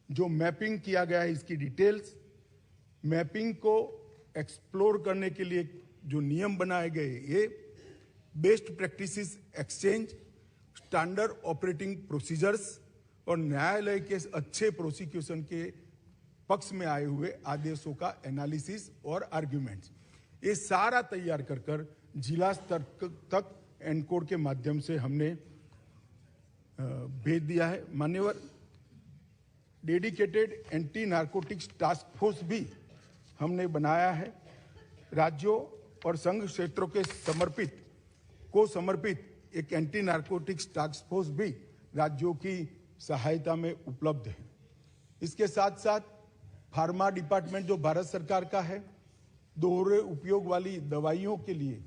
जो मैपिंग किया गया है इसकी डिटेल्स, मैपिंग को एक्सप्लोर करने के लिए जो नियम बनाए गए, ये best practices exchange, standard operating procedures और न्यायालय के अच्छे प्रोसिक्यूशन के पक्ष में आए हुए आदेशों का एनालिसिस और आर्ग्यूमेंट्स, ये सारा तैयार कर जिला स्तर तक एनकोड के माध्यम से हमने भेज दिया है। मान्यवर, dedicated anti narcotics task force भी हमने बनाया है। राज्यों और संघ क्षेत्रों के समर्पित एक एंटी नारकोटिक्स टास्क फोर्स भी राज्यों की सहायता में उपलब्ध है। इसके साथ साथ फार्मा डिपार्टमेंट जो भारत सरकार का है, दोहरे उपयोग वाली दवाइयों के लिए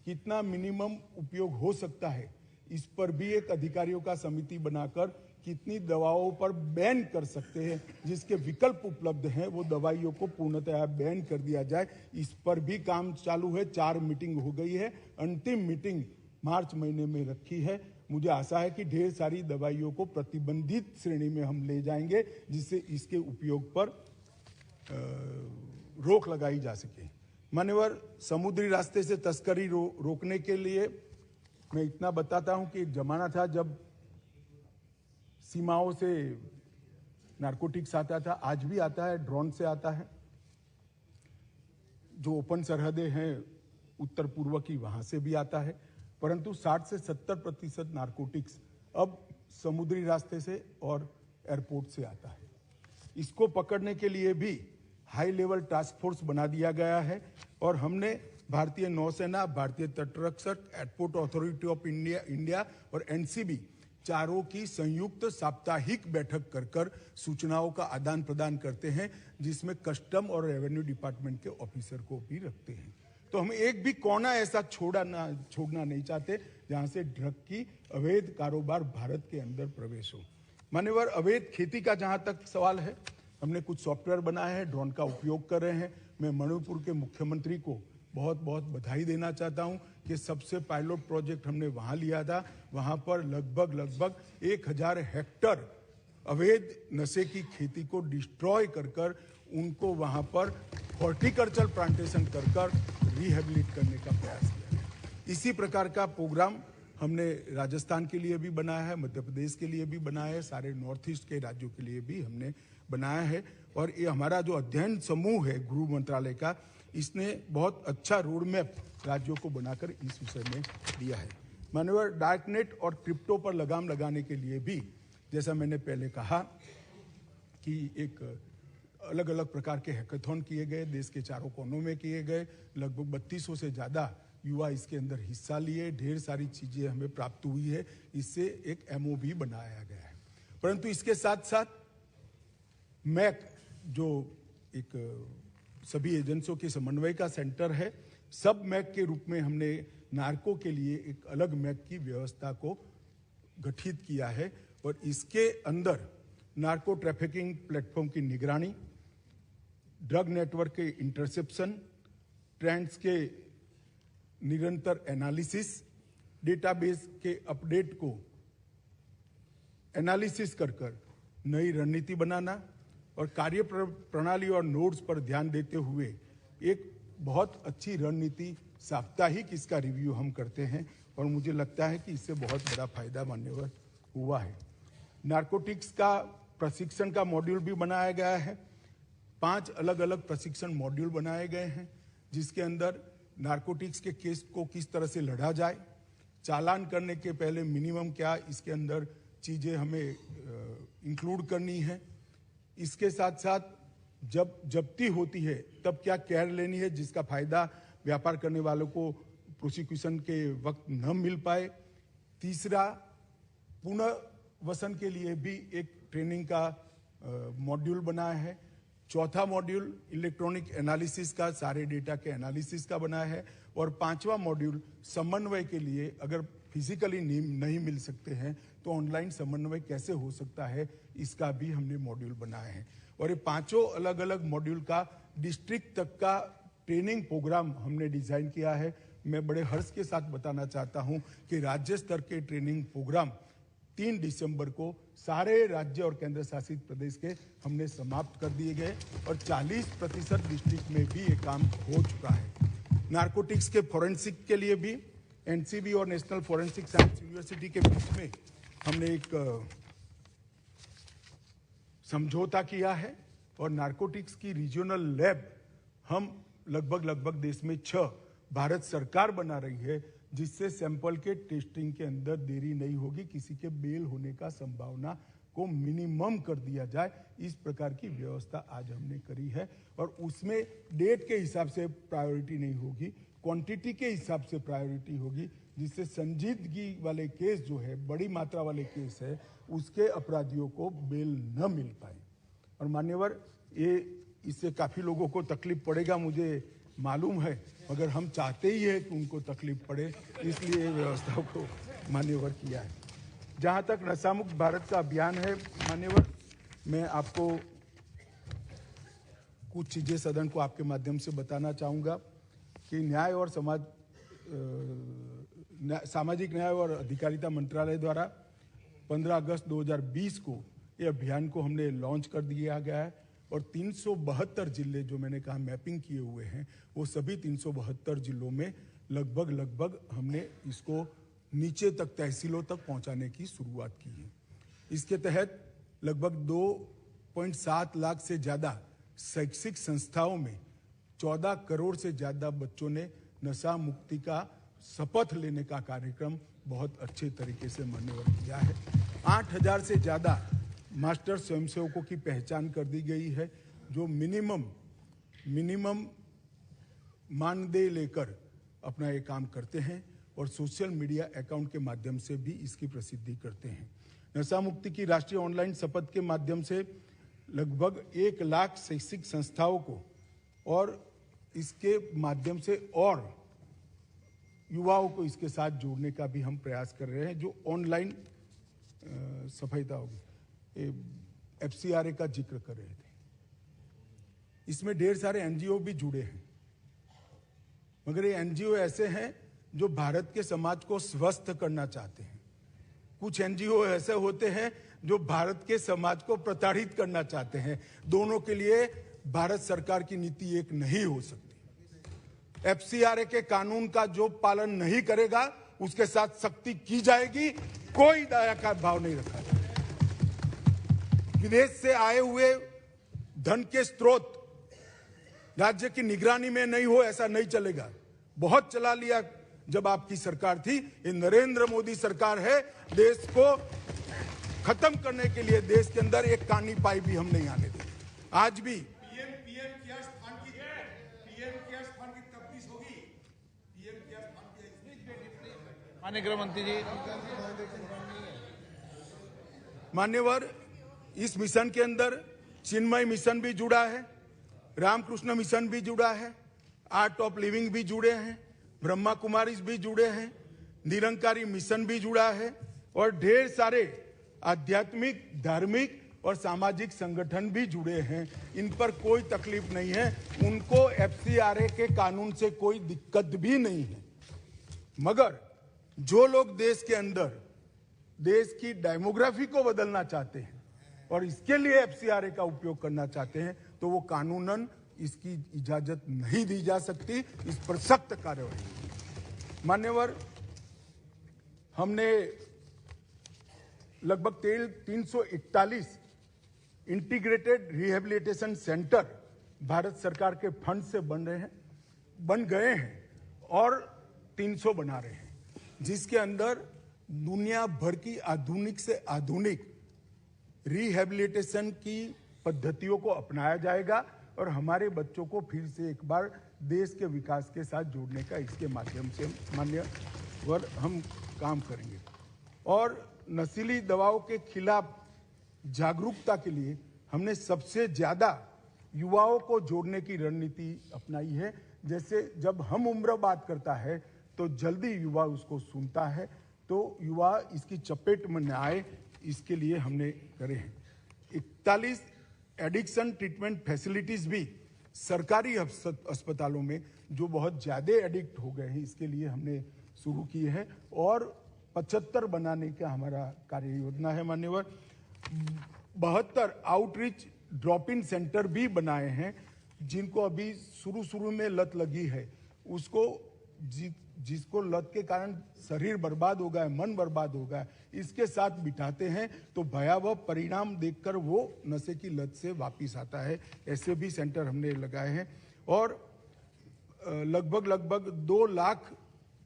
कितना मिनिमम उपयोग हो सकता है, इस पर भी एक अधिकारियों का समिति बनाकर कितनी दवाओं पर बैन कर सकते हैं, जिसके विकल्प उपलब्ध हैं, वो दवाइयों को पूर्णतः बैन कर दिया जाए, इस पर भी काम चालू है। 4 मीटिंग हो गई है, अंतिम मीटिंग मार्च महीने में रखी है। मुझे आशा है कि ढेर सारी दवाइयों को प्रतिबंधित श्रेणी में हम ले जाएंगे, जिससे इसके उपयोग पर रोक लगाई जा सके। मान्यवर, समुद्री रास्ते से तस्करी रोकने के लिए मैं इतना बताता हूं कि एक जमाना था जब सीमाओं से नारकोटिक्स आता था, आज भी आता है, ड्रोन से आता है। जो ओपन सरहदें हैं उत्तर पूर्व की, वहां से भी आता है, परंतु 60 से 70% नारकोटिक्स अब समुद्री रास्ते से और एयरपोर्ट से आता है। इसको पकड़ने के लिए भी हाई लेवल टास्क फोर्स बना दिया गया है और हमने भारतीय नौसेना, भारतीय तटरक्षक, एयरपोर्ट अथॉरिटी ऑफ इंडिया और एनसीबी चारों की संयुक्त साप्ताहिक बैठक कर सूचनाओं का आदान प्रदान करते हैं, जिसमें कस्टम और रेवेन्यू डिपार्टमेंट के ऑफिसर को भी रखते हैं। तो हम एक भी कोना ऐसा छोड़ना नहीं चाहते जहां से ड्रग की अवैध कारोबार भारत के अंदर प्रवेश हो। मान्यवर, अवैध खेती का जहां तक सवाल है, हमने कुछ सॉफ्टवेयर बनाए हैं, ड्रोन का उपयोग कर रहे हैं। मैं मणिपुर के मुख्यमंत्री को बहुत बहुत बधाई देना चाहता हूं कि सबसे पायलट प्रोजेक्ट हमने वहां लिया था, वहां पर लगभग 1000 हेक्टर अवैध नशे की खेती को डिस्ट्रॉय कर उनको वहां पर हॉर्टिकल्चर प्लांटेशन कर रिहेबिलिट करने का प्रयास किया है। इसी प्रकार का प्रोग्राम हमने राजस्थान के लिए भी बनाया है, मध्य प्रदेश के लिए भी बनाया है, सारे नॉर्थ ईस्ट के राज्यों के लिए भी हमने बनाया है। और ये हमारा जो अध्ययन समूह है गृह मंत्रालय का, इसने बहुत अच्छा रोड मैप राज्यों को बनाकर इस विषय में दिया है। मान्यवर, डार्कनेट और क्रिप्टो पर लगाम लगाने के लिए भी, जैसा मैंने पहले कहा, कि एक अलग अलग प्रकार के हैकाथॉन किए गए, देश के चारों कोनों में किए गए, लगभग 3200 से ज़्यादा युवा इसके अंदर हिस्सा लिए, ढेर सारी चीज़ें हमें प्राप्त हुई है, इससे एक MOV बनाया गया है। परंतु इसके साथ साथ मैक जो एक सभी एजेंसियों के समन्वय का सेंटर है, सब मैक के रूप में हमने नार्को के लिए एक अलग मैक की व्यवस्था को गठित किया है और इसके अंदर नार्को ट्रैफिकिंग प्लेटफॉर्म की निगरानी, ड्रग नेटवर्क के इंटरसेप्शन, ट्रेंड्स के निरंतर एनालिसिस, डेटाबेस के अपडेट को एनालिसिस कर नई रणनीति बनाना और कार्य प्रणाली और नोड्स पर ध्यान देते हुए एक बहुत अच्छी रणनीति साप्ताहिक इसका रिव्यू हम करते हैं और मुझे लगता है कि इससे बहुत बड़ा फायदा मान्यवर हुआ है। नार्कोटिक्स का प्रशिक्षण का मॉड्यूल भी बनाया गया है। 5 अलग अलग प्रशिक्षण मॉड्यूल बनाए गए हैं जिसके अंदर नार्कोटिक्स के केस को किस तरह से लड़ा जाए, चालान करने के पहले मिनिमम क्या इसके अंदर चीज़ें हमें इंक्लूड करनी है, इसके साथ साथ जब जब्ती होती है तब क्या केयर लेनी है जिसका फायदा व्यापार करने वालों को प्रोसिक्यूशन के वक्त न मिल पाए। तीसरा, पुनर्वसन के लिए भी एक ट्रेनिंग का मॉड्यूल बनाया है। चौथा मॉड्यूल इलेक्ट्रॉनिक एनालिसिस का, सारे डेटा के एनालिसिस का बनाया है और 5वां मॉड्यूल समन्वय के लिए, अगर फिजिकली नहीं मिल सकते हैं तो ऑनलाइन समन्वय कैसे हो सकता है, इसका भी हमने मॉड्यूल बनाए हैं। और ये 5 अलग अलग मॉड्यूल का डिस्ट्रिक्ट तक का ट्रेनिंग प्रोग्राम हमने डिजाइन किया है। मैं बड़े हर्ष के साथ बताना चाहता हूं कि राज्य स्तर के ट्रेनिंग प्रोग्राम 3 दिसंबर को सारे राज्य और केंद्र शासित प्रदेश के हमने समाप्त कर दिए गए और 40% डिस्ट्रिक्ट में भी ये काम हो चुका है। नार्कोटिक्स के फॉरेंसिक के लिए भी NCB और नेशनल फॉरेंसिक साइंस यूनिवर्सिटी के बीच में हमने एक समझौता किया है और नार्कोटिक्स की रीजनल लैब हम लगभग देश में 6 भारत सरकार बना रही है, जिससे सैंपल के टेस्टिंग के अंदर देरी नहीं होगी, किसी के बेल होने का संभावना को मिनिमम कर दिया जाए, इस प्रकार की व्यवस्था आज हमने करी है। और उसमें डेट के हिसाब से प्रायोरिटी नहीं होगी, क्वांटिटी के हिसाब से प्रायोरिटी होगी, जिससे संजीदगी वाले केस जो है, बड़ी मात्रा वाले केस है, उसके अपराधियों को बेल न मिल पाए। और मान्यवर, ये इससे काफ़ी लोगों को तकलीफ पड़ेगा मुझे मालूम है, मगर हम चाहते ही है कि उनको तकलीफ पड़े, इसलिए व्यवस्था को मान्यवर किया है। जहाँ तक नशामुक्त भारत का अभियान है मान्यवर, मैं आपको कुछ चीज़ें सदन को आपके माध्यम से बताना चाहूँगा कि न्याय और सामाजिक न्याय और अधिकारिता मंत्रालय द्वारा 15 अगस्त 2020 को ये अभियान को हमने लॉन्च कर दिया गया है और 372 जिले जो मैंने कहा मैपिंग किए हुए हैं, वो सभी 372 जिलों में लगभग हमने इसको नीचे तक, तहसीलों तक पहुंचाने की शुरुआत की है। इसके तहत लगभग 2.7 लाख से ज़्यादा शैक्षिक संस्थाओं में 14 करोड़ से ज़्यादा बच्चों ने नशा मुक्ति का शपथ लेने का कार्यक्रम बहुत अच्छे तरीके से मान्यवर किया है। 8000 से ज़्यादा मास्टर स्वयंसेवकों की पहचान कर दी गई है, जो मिनिमम मानदेय लेकर अपना ये काम करते हैं और सोशल मीडिया अकाउंट के माध्यम से भी इसकी प्रसिद्धि करते हैं। नशा मुक्ति की राष्ट्रीय ऑनलाइन शपथ के माध्यम से लगभग 1 लाख शैक्षिक संस्थाओं को और इसके माध्यम से और युवाओं को इसके साथ जोड़ने का भी हम प्रयास कर रहे हैं। जो ऑनलाइन सफलता होगी, FCRA का जिक्र कर रहे थे, इसमें ढेर सारे NGO भी जुड़े हैं, मगर ये NGO ऐसे हैं जो भारत के समाज को स्वस्थ करना चाहते हैं। कुछ NGO ऐसे होते हैं जो भारत के समाज को प्रताड़ित करना चाहते हैं। दोनों के लिए भारत सरकार की नीति एक नहीं हो सकती। FCRA के कानून का जो पालन नहीं करेगा उसके साथ सख्ती की जाएगी, कोई दया का भाव नहीं रखा जाएगा। विदेश से आए हुए धन के स्रोत राज्य की निगरानी में नहीं हो, ऐसा नहीं चलेगा। बहुत चला लिया जब आपकी सरकार थी, ये नरेंद्र मोदी सरकार है, देश को खत्म करने के लिए देश के अंदर एक कानी पाई भी हम नहीं आने देंगे। आज भी पीएम क्या स्थान की तफ्तीश होगी। पीएम क्या स्थान की। माननीय गृह मंत्री जी। मान्यवर, इस मिशन के अंदर चिन्मय मिशन भी जुड़ा है, रामकृष्ण मिशन भी जुड़ा है, आर्ट ऑफ लिविंग भी जुड़े हैं, ब्रह्मा कुमारीज भी जुड़े हैं, निरंकारी मिशन भी जुड़ा है और ढेर सारे आध्यात्मिक, धार्मिक और सामाजिक संगठन भी जुड़े हैं। इन पर कोई तकलीफ नहीं है, उनको एफसीआरए के कानून से कोई दिक्कत भी नहीं है। मगर जो लोग देश के अंदर देश की डेमोग्राफी को बदलना चाहते हैं और इसके लिए एफसीआरए का उपयोग करना चाहते हैं, तो वो कानूनन इसकी इजाजत नहीं दी जा सकती। इस पर सख्त कार्रवाई। मान्यवर, हमने लगभग 341 इंटीग्रेटेड रिहेबिलिटेशन सेंटर भारत सरकार के फंड से बन गए हैं और 300 बना रहे हैं, जिसके अंदर दुनिया भर की आधुनिक से आधुनिक रिहेबिलिटेशन की पद्धतियों को अपनाया जाएगा और हमारे बच्चों को फिर से एक बार देश के विकास के साथ जोड़ने का इसके माध्यम से मान्यवर हम काम करेंगे। और नशीली दवाओं के खिलाफ जागरूकता के लिए हमने सबसे ज्यादा युवाओं को जोड़ने की रणनीति अपनाई है। जैसे जब हम उम्र बात करता है तो जल्दी युवा उसको सुनता है, तो युवा इसकी चपेट में न आए, इसके लिए हमने करे हैं। 41 एडिक्शन ट्रीटमेंट फैसिलिटीज भी सरकारी अस्पतालों में जो बहुत ज्यादा एडिक्ट हो गए हैं, इसके लिए हमने शुरू की है और 75 बनाने का हमारा कार्य योजना है। मान्यवर, 72 आउटरीच ड्रॉप इन सेंटर भी बनाए हैं, जिनको अभी शुरू में लत लगी है, उसको जिसको लत के कारण शरीर बर्बाद हो गया, मन बर्बाद हो गया, इसके साथ बिठाते हैं तो भयावह परिणाम देखकर वो नशे की लत से वापिस आता है। ऐसे भी सेंटर हमने लगाए हैं और लगभग 2 लाख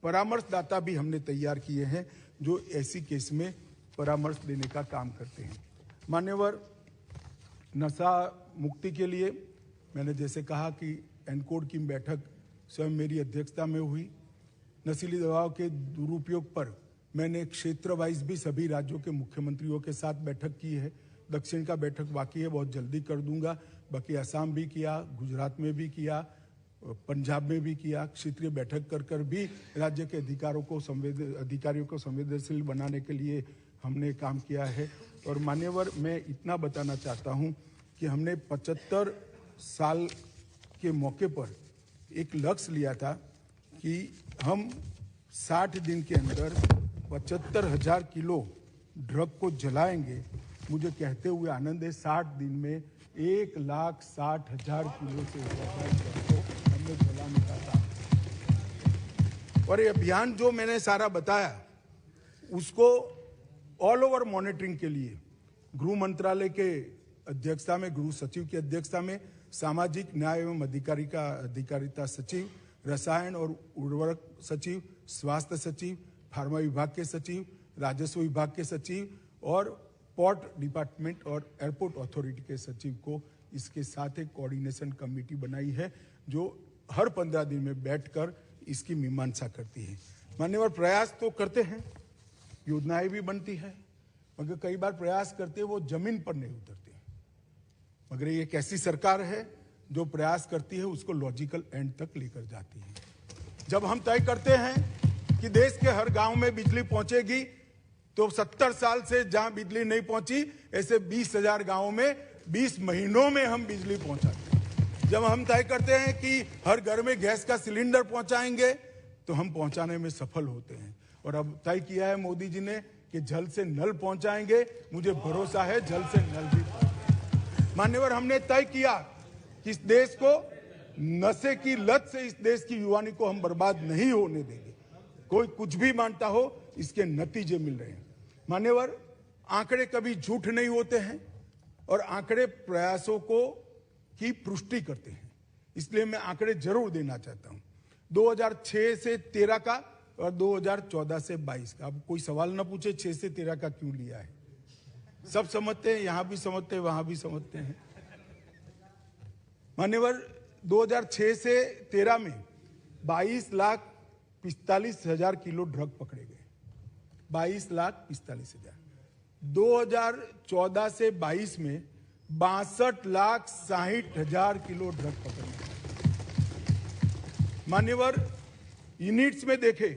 परामर्शदाता भी हमने तैयार किए हैं, जो ऐसी केस में परामर्श देने का काम करते हैं। मान्यवर, नशा मुक्ति के लिए मैंने जैसे कहा कि एनकोड की बैठक स्वयं मेरी अध्यक्षता में हुई। नशीली दवाओं के दुरुपयोग पर मैंने क्षेत्र वाइज भी सभी राज्यों के मुख्यमंत्रियों के साथ बैठक की है। दक्षिण का बैठक बाकी है, बहुत जल्दी कर दूंगा। बाकी असम भी किया, गुजरात में भी किया, पंजाब में भी किया। क्षेत्रीय बैठक कर भी राज्य के अधिकारियों को संवेदनशील बनाने के लिए हमने काम किया है। और मान्यवर, मैं इतना बताना चाहता हूं कि हमने 75 साल के मौके पर एक लक्ष्य लिया था कि हम 60 दिन के अंदर 75,000 किलो ड्रग को जलाएंगे। मुझे कहते हुए आनंद है, 60 दिन में 1,60,000 किलो से ज्यादा ड्रग को हमने जलाने का था। और ये अभियान जो मैंने सारा बताया, उसको ऑल ओवर मॉनिटरिंग के लिए गृह मंत्रालय के अध्यक्षता में, गृह सचिव की अध्यक्षता में सामाजिक न्याय एवं अधिकारिता सचिव, रसायन और उर्वरक सचिव, स्वास्थ्य सचिव, फार्मा विभाग के सचिव, राजस्व विभाग के सचिव और पोर्ट डिपार्टमेंट और एयरपोर्ट अथॉरिटी के सचिव को इसके साथ एक कोऑर्डिनेशन कमेटी बनाई है, जो हर 15 दिन में बैठकर इसकी मीमांसा करती है। मान्यवर, प्रयास तो करते हैं, योजनाएं भी बनती है, मगर कई बार प्रयास करते हैं वो जमीन पर नहीं उतरते। मगर ये एक ऐसी सरकार है जो प्रयास करती है उसको लॉजिकल एंड तक लेकर जाती है। जब हम तय करते हैं कि देश के हर गांव में बिजली पहुंचेगी, तो 70 साल से जहां बिजली नहीं पहुंची, ऐसे 20,000 गांवों में 20 महीनों में हम बिजली पहुंचाते हैं। जब हम तय करते हैं कि हर घर में गैस का सिलेंडर पहुंचाएंगे, तो हम पहुंचाने में सफल होते हैं। और अब तय किया है मोदी जी ने कि जल से नल पहुंचाएंगे। मुझे भरोसा है जल से नल भी पहुंचाएंगे। मान्यवर, हमने तय किया कि इस देश को नशे की लत से, इस देश की युवानी को हम बर्बाद नहीं होने देंगे। कोई कुछ भी मानता हो, इसके नतीजे मिल रहे हैं। मान्यवर, आंकड़े कभी झूठ नहीं होते हैं और आंकड़े प्रयासों की पुष्टि करते हैं। इसलिए मैं आंकड़े जरूर देना चाहता हूं। 2006 से 13 का और 2014 से 22 का। अब कोई सवाल ना पूछे 6 से 13 का क्यों लिया है। सब समझते हैं, यहां भी समझते हैं, वहां भी समझते हैं। मान्यवर, 2006 से 13 में 22,45,000 किलो ड्रग पकड़े गए। 22,45,000। 2014 से 22 में 62,60,000 किलो ड्रग पकड़े गए। मान्यवर, यूनिट्स में देखे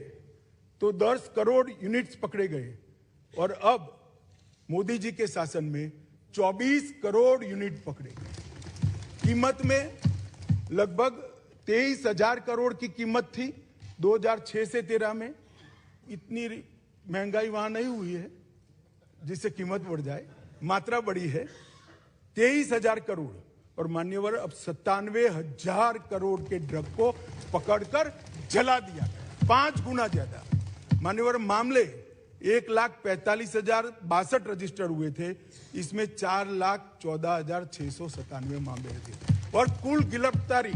तो 10 करोड़ यूनिट्स पकड़े गए और अब मोदी जी के शासन में 24 करोड़ यूनिट पकड़े गए। कीमत में लगभग 23,000 करोड़ की कीमत थी 2006 से 13 में। इतनी महंगाई वहां नहीं हुई है जिससे कीमत बढ़ जाए, मात्रा बढ़ी है 23,000 करोड़। और मान्यवर, अब 97,000 करोड़ के ड्रग को पकड़कर जला दिया, 5 गुना ज्यादा। मान्यवर, मामले 1,45,062 रजिस्टर हुए थे, इसमें 4,14,697 मामले थे और कुल गिरफ्तारी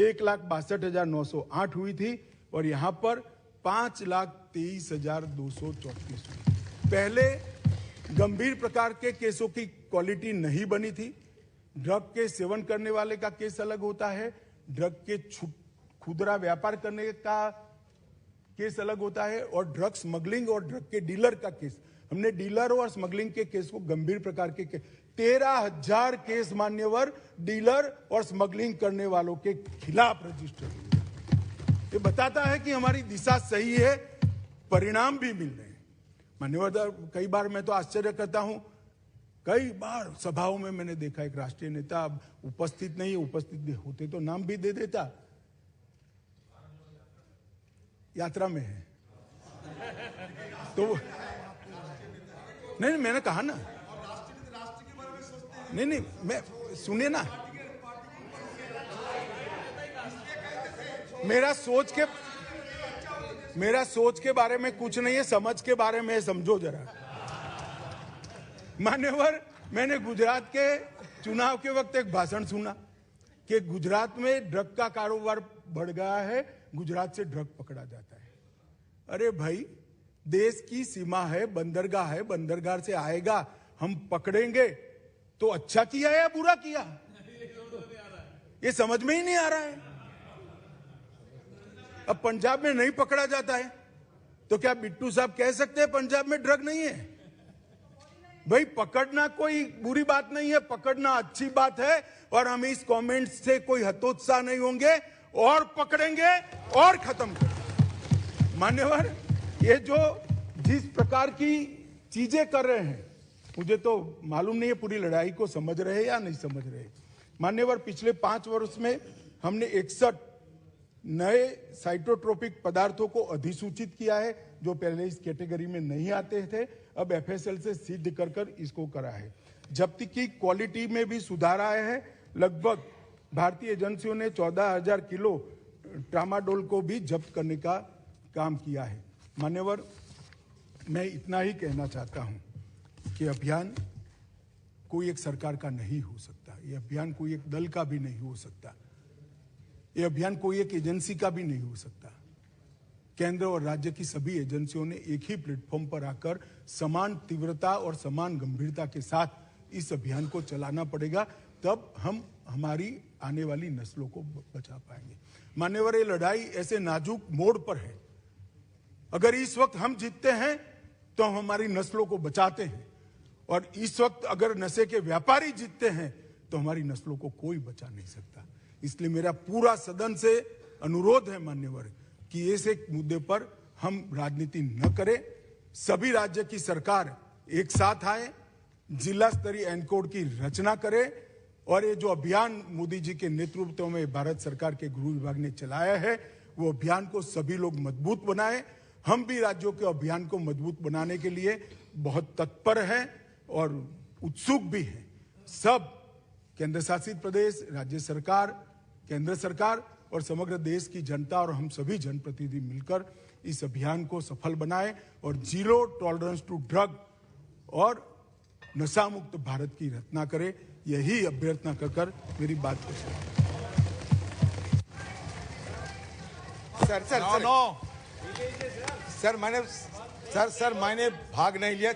1,62,908 हुई थी और यहां पर 5,23,234 हुई। पहले गंभीर प्रकार के केसों की क्वालिटी नहीं बनी थी। ड्रग के सेवन करने वाले का केस अलग होता है, ड्रग के खुदरा व्यापार करने का केस अलग होता है और ड्रग स्मगलिंग और ड्रग के डीलर का केस। हमने डीलर और स्मगलिंग के केस को गंभीर प्रकार के 13,000 केस मान्यवर डीलर और स्मगलिंग करने वालों के खिलाफ रजिस्टर हुए। ये बताता है कि हमारी दिशा सही है, परिणाम भी मिल रहे हैं। मान्यवर, कई बार मैं तो आश्चर्य करता हूं, कई बार सभाओं में मैंने देखा एक राष्ट्रीय नेता अब उपस्थित नहीं, उपस्थित भी होते तो नाम भी दे देता, यात्रा में है तो नहीं, मैंने कहा ना, नहीं, मैं सुनिए ना, मेरा सोच के बारे में कुछ नहीं है, समझ के बारे में समझो जरा। मान्यवर, मैंने गुजरात के चुनाव के वक्त एक भाषण सुना कि गुजरात में ड्रग का कारोबार बढ़ गया है, गुजरात से ड्रग पकड़ा जाता है। अरे भाई, देश की सीमा है, बंदरगाह है, बंदरगाह से आएगा, हम पकड़ेंगे तो अच्छा किया या बुरा किया, ये समझ में ही नहीं आ रहा है। अब पंजाब में नहीं पकड़ा जाता है तो क्या बिट्टू साहब कह सकते हैं पंजाब में ड्रग नहीं है? भाई, पकड़ना कोई बुरी बात नहीं है, पकड़ना अच्छी बात है और हम इस कमेंट से कोई हतोत्साह नहीं होंगे और पकड़ेंगे और खत्म करेंगे। मान्यवर, ये जो जिस प्रकार की चीजें कर रहे हैं, मुझे तो मालूम नहीं है पूरी लड़ाई को समझ रहे या नहीं समझ रहे। मान्यवर, पिछले 5 वर्ष में हमने 61 नए साइटोट्रोपिक पदार्थों को अधिसूचित किया है जो पहले इस कैटेगरी में नहीं आते थे, अब एफएसएल से सिद्ध कर इसको करा है। जब्ती की क्वालिटी में भी सुधार आया है। लगभग भारतीय एजेंसियों ने 14,000 किलो ट्रामाडोल को भी जब्त करने का काम किया है। मान्यवर, मैं इतना ही कहना चाहता हूं कि अभियान कोई एक सरकार का नहीं हो सकता, ये अभियान कोई एक दल का भी नहीं हो सकता, ये अभियान कोई एक एजेंसी का भी नहीं हो सकता। केंद्र और राज्य की सभी एजेंसियों ने एक ही प्लेटफॉर्म पर आकर समान तीव्रता और समान गंभीरता के साथ इस अभियान को चलाना पड़ेगा, तब हम हमारी आने वाली नस्लों को बचा पाएंगे। मान्यवर, ये लड़ाई ऐसे नाजुक मोड़ पर है, अगर इस वक्त हम जीतते हैं तो हम हमारी नस्लों को बचाते हैं और इस वक्त अगर नशे के व्यापारी जीतते हैं तो हमारी नस्लों को कोई बचा नहीं सकता। इसलिए मेरा पूरा सदन से अनुरोध है मान्यवर कि इस एक मुद्दे पर हम राजनीति न करें, सभी राज्य की सरकार एक साथ आए, जिला स्तरीय एनकोड की रचना करे और ये जो अभियान मोदी जी के नेतृत्व में भारत सरकार के गृह विभाग ने चलाया है, वो अभियान को सभी लोग मजबूत बनाए। हम भी राज्यों के अभियान को मजबूत बनाने के लिए बहुत तत्पर हैं और उत्सुक भी हैं। सब केंद्र शासित प्रदेश, राज्य सरकार, केंद्र सरकार और समग्र देश की जनता और हम सभी जनप्रतिनिधि मिलकर इस अभियान को सफल बनाएं और जीरो टॉलरेंस टू ड्रग और नशा मुक्त भारत की रचना करें। यही अभ्यर्थना कर मेरी बात को सर मैंने भाग नहीं लिया।